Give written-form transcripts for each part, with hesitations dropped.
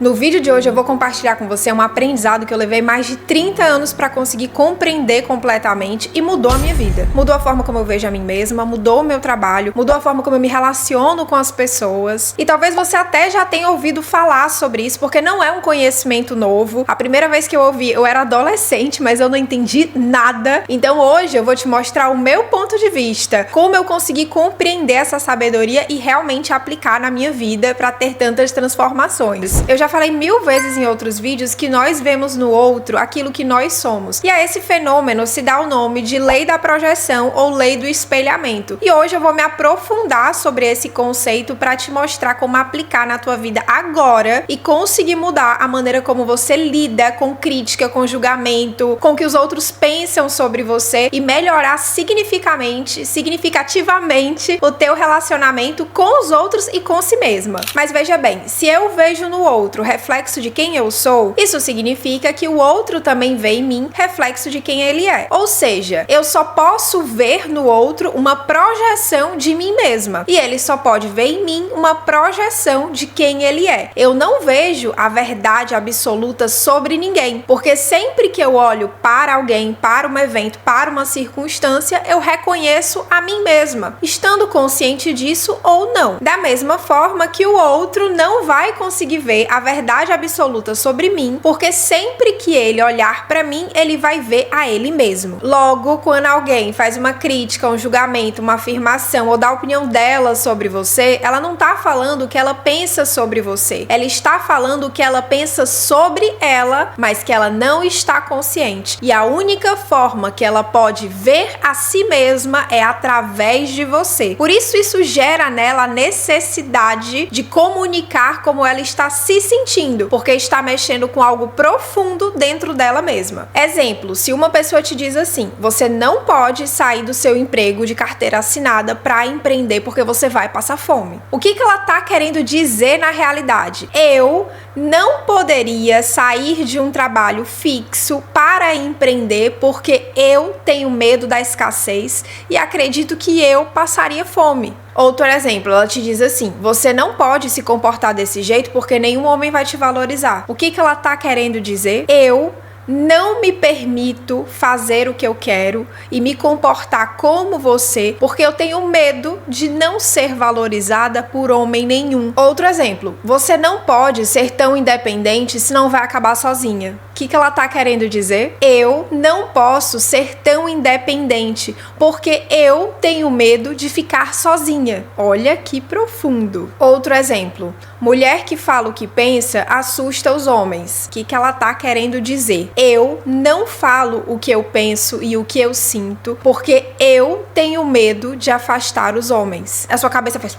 No vídeo de hoje eu vou compartilhar com você um aprendizado que eu levei mais de 30 anos para conseguir compreender completamente e mudou a minha vida. Mudou a forma como eu vejo a mim mesma, mudou o meu trabalho, mudou a forma como eu me relaciono com as pessoas. E talvez você até já tenha ouvido falar sobre isso, porque não é um conhecimento novo. A primeira vez que eu ouvi, eu era adolescente, mas eu não entendi nada. Então hoje eu vou te mostrar o meu ponto de vista, como eu consegui compreender essa sabedoria e realmente aplicar na minha vida para ter tantas transformações. Eu já falei 1000 vezes em outros vídeos que nós vemos no outro aquilo que nós somos. E a esse fenômeno se dá o nome de lei da projeção ou lei do espelhamento. E hoje eu vou me aprofundar sobre esse conceito para te mostrar como aplicar na tua vida agora e conseguir mudar a maneira como você lida com crítica, com julgamento, com o que os outros pensam sobre você e melhorar significativamente o teu relacionamento com os outros e com si mesma. Mas veja bem, se eu vejo no outro reflexo de quem eu sou, isso significa que o outro também vê em mim reflexo de quem ele é. Ou seja, eu só posso ver no outro uma projeção de mim mesma e ele só pode ver em mim uma projeção de quem ele é. Eu não vejo a verdade absoluta sobre ninguém, porque sempre que eu olho para alguém, para um evento, para uma circunstância, eu reconheço a mim mesma, estando consciente disso ou não. Da mesma forma que o outro não vai conseguir ver a verdade absoluta sobre mim, porque sempre que ele olhar para mim, ele vai ver a ele mesmo. Logo, quando alguém faz uma crítica, um julgamento, uma afirmação ou dá a opinião dela sobre você, ela não tá falando o que ela pensa sobre você. Ela está falando o que ela pensa sobre ela, mas que ela não está consciente. E a única forma que ela pode ver a si mesma é através de você. Por isso gera nela a necessidade de comunicar como ela está se sentindo, porque está mexendo com algo profundo dentro dela mesma. Exemplo, se uma pessoa te diz assim: você não pode sair do seu emprego de carteira assinada para empreender porque você vai passar fome. O que ela tá querendo dizer na realidade? Eu não poderia sair de um trabalho fixo para empreender porque eu tenho medo da escassez e acredito que eu passaria fome. Outro exemplo, ela te diz assim: você não pode se comportar desse jeito porque nenhum homem vai te valorizar. O que ela tá querendo dizer? Eu não me permito fazer o que eu quero e me comportar como você porque eu tenho medo de não ser valorizada por homem nenhum. Outro exemplo, você não pode ser tão independente senão vai acabar sozinha. O que ela tá querendo dizer? Eu não posso ser tão independente porque eu tenho medo de ficar sozinha. Olha que profundo. Outro exemplo, mulher que fala o que pensa assusta os homens. O que ela tá querendo dizer? Eu não falo o que eu penso e o que eu sinto porque eu tenho medo de afastar os homens. A sua cabeça faz...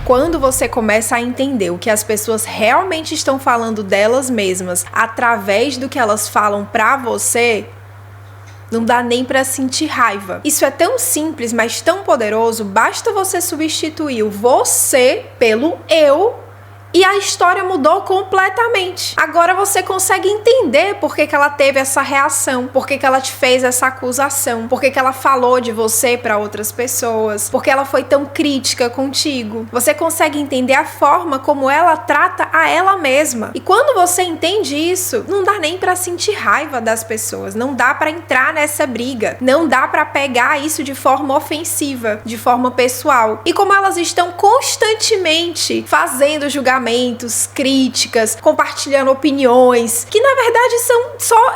Quando você começa a entender o que as pessoas realmente estão falando delas mesmas através do que elas falam pra você, não dá nem pra sentir raiva. Isso é tão simples, mas tão poderoso. Basta você substituir o você pelo eu e a história mudou completamente. Agora você consegue entender por que ela teve essa reação, por que ela te fez essa acusação, por que ela falou de você para outras pessoas, por que ela foi tão crítica contigo. Você consegue entender a forma como ela trata a ela mesma. E quando você entende isso, não dá nem para sentir raiva das pessoas, não dá para entrar nessa briga, não dá para pegar isso de forma ofensiva, de forma pessoal. E como elas estão constantemente fazendo julgamento, críticas, compartilhando opiniões, que na verdade são só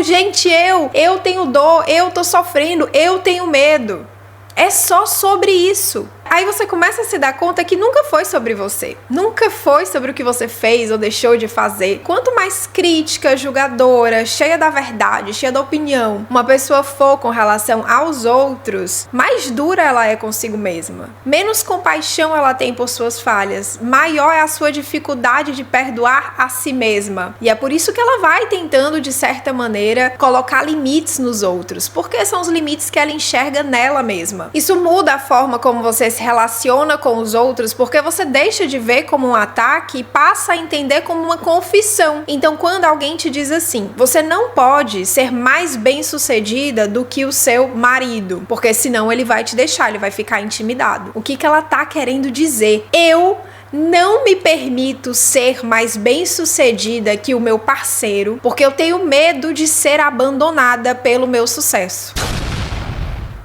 gente, eu tenho dor, eu tô sofrendo, eu tenho medo. É só sobre isso. Aí você começa a se dar conta que nunca foi sobre você. Nunca foi sobre o que você fez ou deixou de fazer. Quanto mais crítica, julgadora, cheia da verdade, cheia da opinião, uma pessoa for com relação aos outros, mais dura ela é consigo mesma. Menos compaixão ela tem por suas falhas. Maior é a sua dificuldade de perdoar a si mesma. E é por isso que ela vai tentando, de certa maneira, colocar limites nos outros. Porque são os limites que ela enxerga nela mesma. Isso muda a forma como você se relaciona com os outros, porque você deixa de ver como um ataque e passa a entender como uma confissão. Então, quando alguém te diz assim: você não pode ser mais bem-sucedida do que o seu marido, porque senão ele vai te deixar, ele vai ficar intimidado. O que ela tá querendo dizer? Eu Não me permito ser mais bem-sucedida que o meu parceiro, porque eu tenho medo de ser abandonada pelo meu sucesso.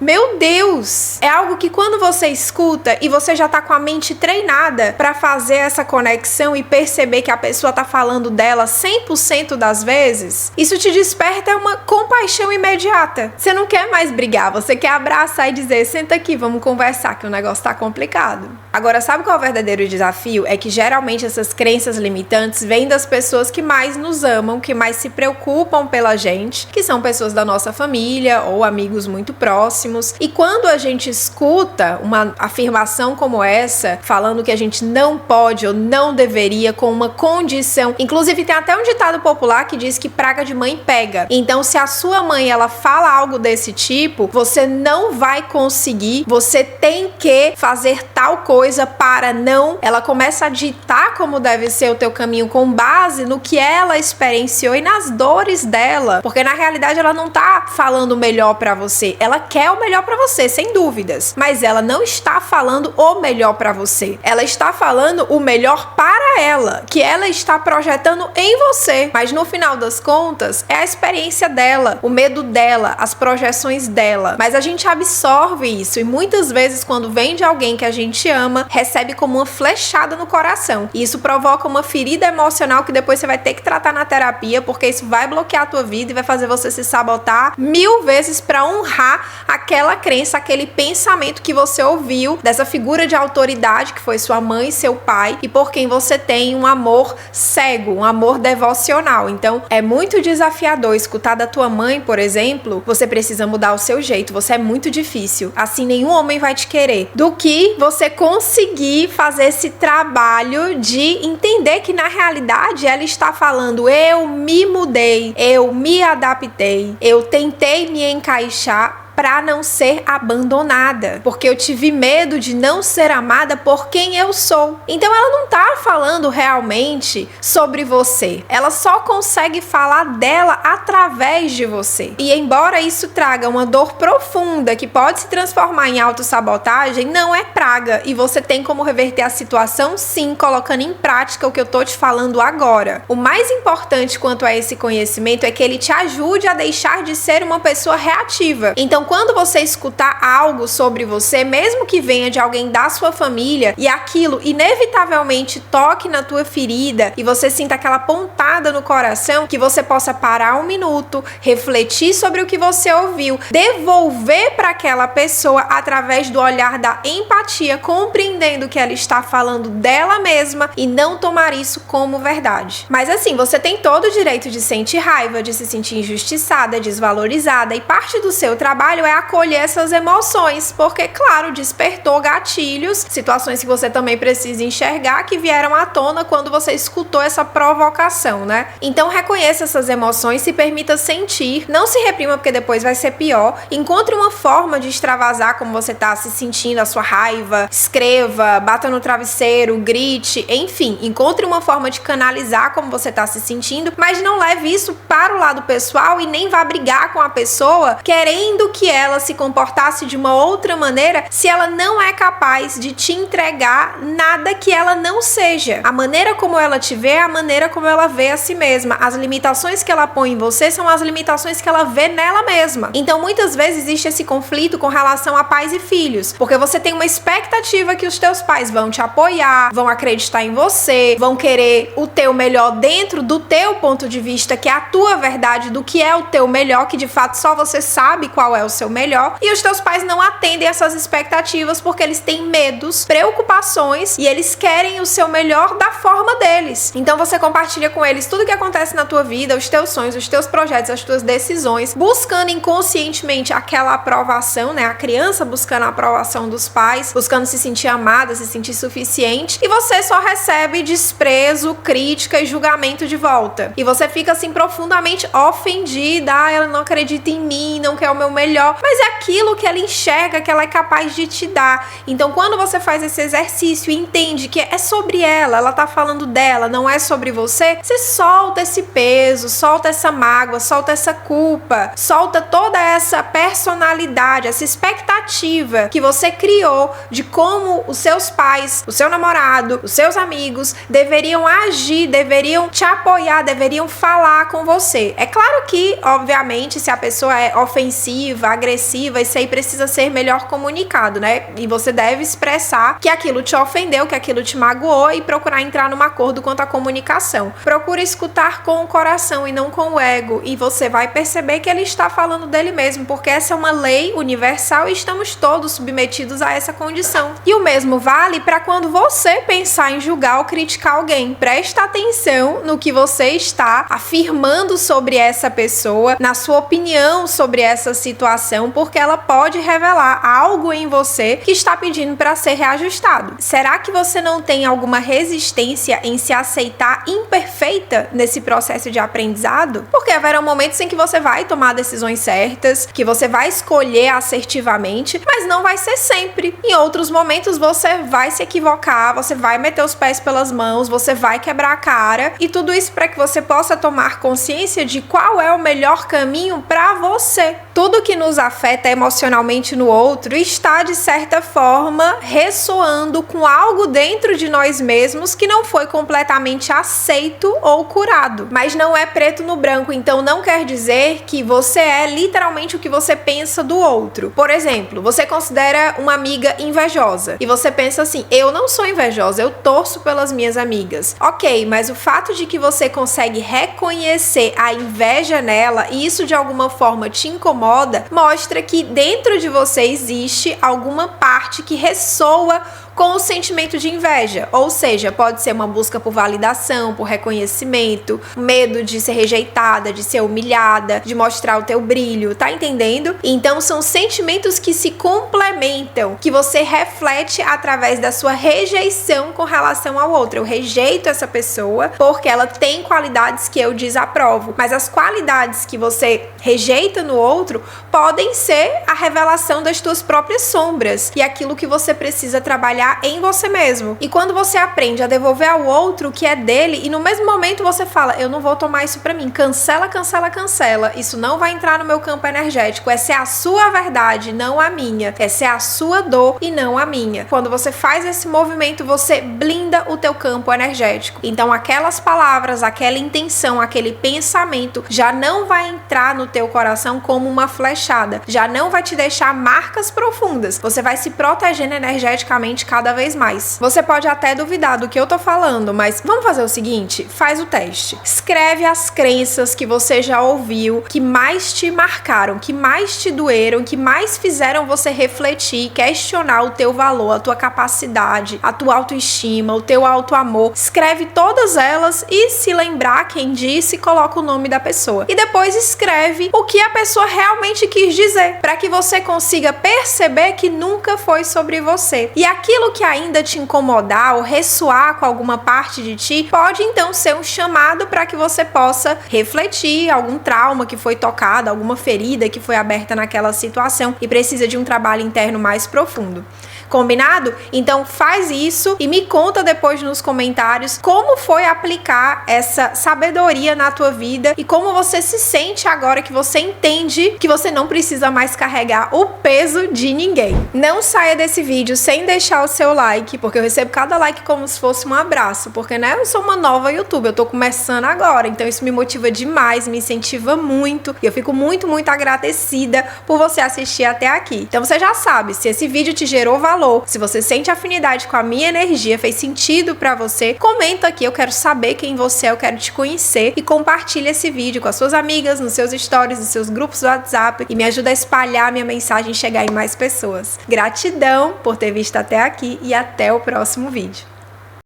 Meu Deus! É algo que quando você escuta e você já tá com a mente treinada pra fazer essa conexão e perceber que a pessoa tá falando dela 100% das vezes, isso te desperta uma compaixão imediata. Você não quer mais brigar, você quer abraçar e dizer, senta aqui, vamos conversar que o negócio tá complicado. Agora, sabe qual é o verdadeiro desafio? É que geralmente essas crenças limitantes vêm das pessoas que mais nos amam, que mais se preocupam pela gente, que são pessoas da nossa família ou amigos muito próximos. E quando a gente escuta uma afirmação como essa, falando que a gente não pode ou não deveria com uma condição, inclusive tem até um ditado popular que diz que praga de mãe pega. Então, se a sua mãe ela fala algo desse tipo, você não vai conseguir, você tem que fazer tal coisa para não. Ela começa a ditar como deve ser o teu caminho com base no que ela experienciou e nas dores dela, porque na realidade ela não tá falando o melhor para você, ela quer o melhor para você, sem dúvidas, mas ela não está falando o melhor para você, ela está falando o melhor para ela, que ela está projetando em você, mas no final das contas é a experiência dela, o medo dela, as projeções dela, mas a gente absorve isso e muitas vezes quando vem de alguém que a gente ama, recebe como uma flechada no coração, e isso provoca uma ferida emocional que depois você vai ter que tratar na terapia, porque isso vai bloquear a tua vida e vai fazer você se sabotar 1000 vezes para honrar aquela crença, aquele pensamento que você ouviu dessa figura de autoridade que foi sua mãe e seu pai e por quem você tem um amor cego, um amor devocional. Então é muito desafiador escutar da tua mãe, por exemplo, você precisa mudar o seu jeito, você é muito difícil, assim nenhum homem vai te querer, do que você conseguir fazer esse trabalho de entender que na realidade ela está falando, eu me mudei, eu me adaptei, eu tentei me encaixar para não ser abandonada, porque eu tive medo de não ser amada por quem eu sou. Então ela não tá falando realmente sobre você, ela só consegue falar dela através de você. E embora isso traga uma dor profunda que pode se transformar em autossabotagem, não é praga, e você tem como reverter a situação sim, colocando em prática o que eu tô te falando agora. O mais importante quanto a esse conhecimento é que ele te ajude a deixar de ser uma pessoa reativa. Então quando você escutar algo sobre você, mesmo que venha de alguém da sua família e aquilo inevitavelmente toque na tua ferida e você sinta aquela pontada no coração, que você possa parar um minuto, refletir sobre o que você ouviu, devolver para aquela pessoa através do olhar da empatia, compreendendo que ela está falando dela mesma e não tomar isso como verdade. Mas assim, você tem todo o direito de sentir raiva, de se sentir injustiçada, desvalorizada, e parte do seu trabalho é acolher essas emoções, porque claro, despertou gatilhos, situações que você também precisa enxergar que vieram à tona quando você escutou essa provocação, né? Então reconheça essas emoções, se permita sentir, não se reprima porque depois vai ser pior, encontre uma forma de extravasar como você tá se sentindo, a sua raiva, escreva, bata no travesseiro, grite, enfim, encontre uma forma de canalizar como você tá se sentindo, mas não leve isso para o lado pessoal e nem vá brigar com a pessoa querendo que ela se comportasse de uma outra maneira se ela não é capaz de te entregar nada que ela não seja. A maneira como ela te vê é a maneira como ela vê a si mesma. As limitações que ela põe em você são as limitações que ela vê nela mesma. Então muitas vezes existe esse conflito com relação a pais e filhos, porque você tem uma expectativa que os teus pais vão te apoiar, vão acreditar em você, vão querer o teu melhor dentro do teu ponto de vista, que é a tua verdade do que é o teu melhor, que de fato só você sabe qual é o seu melhor, e os teus pais não atendem essas expectativas porque eles têm medos, preocupações e eles querem o seu melhor da forma deles. Então você compartilha com eles tudo que acontece na tua vida, os teus sonhos, os teus projetos, as tuas decisões, buscando inconscientemente aquela aprovação, né? A criança buscando a aprovação dos pais, buscando se sentir amada, se sentir suficiente, e você só recebe desprezo, crítica e julgamento de volta. E você fica assim profundamente ofendida, ela não acredita em mim, não quer o meu melhor, melhor, mas é aquilo que ela enxerga que ela é capaz de te dar. Então, quando você faz esse exercício e entende que é sobre ela tá falando dela, não é sobre você, você solta esse peso, solta essa mágoa, solta essa culpa, solta toda essa personalidade, essa expectativa que você criou de como os seus pais, o seu namorado, os seus amigos deveriam agir, deveriam te apoiar, deveriam falar com você. É claro que, obviamente, se a pessoa é ofensiva, agressiva, isso aí precisa ser melhor comunicado, né? E você deve expressar que aquilo te ofendeu, que aquilo te magoou e procurar entrar num acordo quanto à comunicação. Procura escutar com o coração e não com o ego, e você vai perceber que ele está falando dele mesmo, porque essa é uma lei universal e estamos todos submetidos a essa condição. E o mesmo vale para quando você pensar em julgar ou criticar alguém. Presta atenção no que você está afirmando sobre essa pessoa, na sua opinião sobre essa situação, porque ela pode revelar algo em você que está pedindo para ser reajustado. Será que você não tem alguma resistência em se aceitar imperfeita nesse processo de aprendizado? Porque haverá momentos em que você vai tomar decisões certas, que você vai escolher assertivamente, mas não vai ser sempre. Em outros momentos você vai se equivocar, você vai meter os pés pelas mãos, você vai quebrar a cara, e tudo isso para que você possa tomar consciência de qual é o melhor caminho para você. Tudo que nos afeta emocionalmente no outro está, de certa forma, ressoando com algo dentro de nós mesmos que não foi completamente aceito ou curado. Mas não é preto no branco, então não quer dizer que você é literalmente o que você pensa do outro. Por exemplo, você considera uma amiga invejosa e você pensa assim: eu não sou invejosa, eu torço pelas minhas amigas. Ok, mas o fato de que você consegue reconhecer a inveja nela e isso de alguma forma te incomoda, mostra que dentro de você existe alguma parte que ressoa com o sentimento de inveja, ou seja, pode ser uma busca por validação, por reconhecimento, medo de ser rejeitada, de ser humilhada, de mostrar o teu brilho, tá entendendo? Então são sentimentos que se complementam, que você reflete através da sua rejeição com relação ao outro. Eu rejeito essa pessoa porque ela tem qualidades que eu desaprovo, mas as qualidades que você rejeita no outro podem ser a revelação das tuas próprias sombras e aquilo que você precisa trabalhar em você mesmo. E quando você aprende a devolver ao outro o que é dele, e no mesmo momento você fala: eu não vou tomar isso pra mim, cancela, cancela, cancela, isso não vai entrar no meu campo energético, essa é a sua verdade, não a minha, essa é a sua dor e não a minha. Quando você faz esse movimento, você blinda o teu campo energético. Então aquelas palavras, aquela intenção, aquele pensamento já não vai entrar no teu coração como uma flechada, já não vai te deixar marcas profundas, você vai se protegendo energeticamente cada vez mais. Você pode até duvidar do que eu tô falando, mas vamos fazer o seguinte: faz o teste. Escreve as crenças que você já ouviu, que mais te marcaram, que mais te doeram, que mais fizeram você refletir, questionar o teu valor, a tua capacidade, a tua autoestima, o teu autoamor. Escreve todas elas e, se lembrar quem disse, coloca o nome da pessoa. E depois escreve o que a pessoa realmente quis dizer, para que você consiga perceber que nunca foi sobre você. E aquilo que ainda te incomodar ou ressoar com alguma parte de ti, pode então ser um chamado para que você possa refletir algum trauma que foi tocado, alguma ferida que foi aberta naquela situação e precisa de um trabalho interno mais profundo. Combinado? Então faz isso e me conta depois nos comentários como foi aplicar essa sabedoria na tua vida e como você se sente agora que você entende que você não precisa mais carregar o peso de ninguém. Não saia desse vídeo sem deixar o seu like, porque eu recebo cada like como se fosse um abraço, porque né, eu sou uma nova youtuber, eu tô começando agora, então isso me motiva demais, me incentiva muito e eu fico muito, muito agradecida por você assistir até aqui. Então você já sabe, se esse vídeo te gerou valor, se você sente afinidade com a minha energia, fez sentido pra você, comenta aqui, eu quero saber quem você é, eu quero te conhecer e compartilha esse vídeo com as suas amigas, nos seus stories, nos seus grupos do WhatsApp e me ajuda a espalhar a minha mensagem e chegar em mais pessoas. Gratidão por ter visto até aqui e até o próximo vídeo.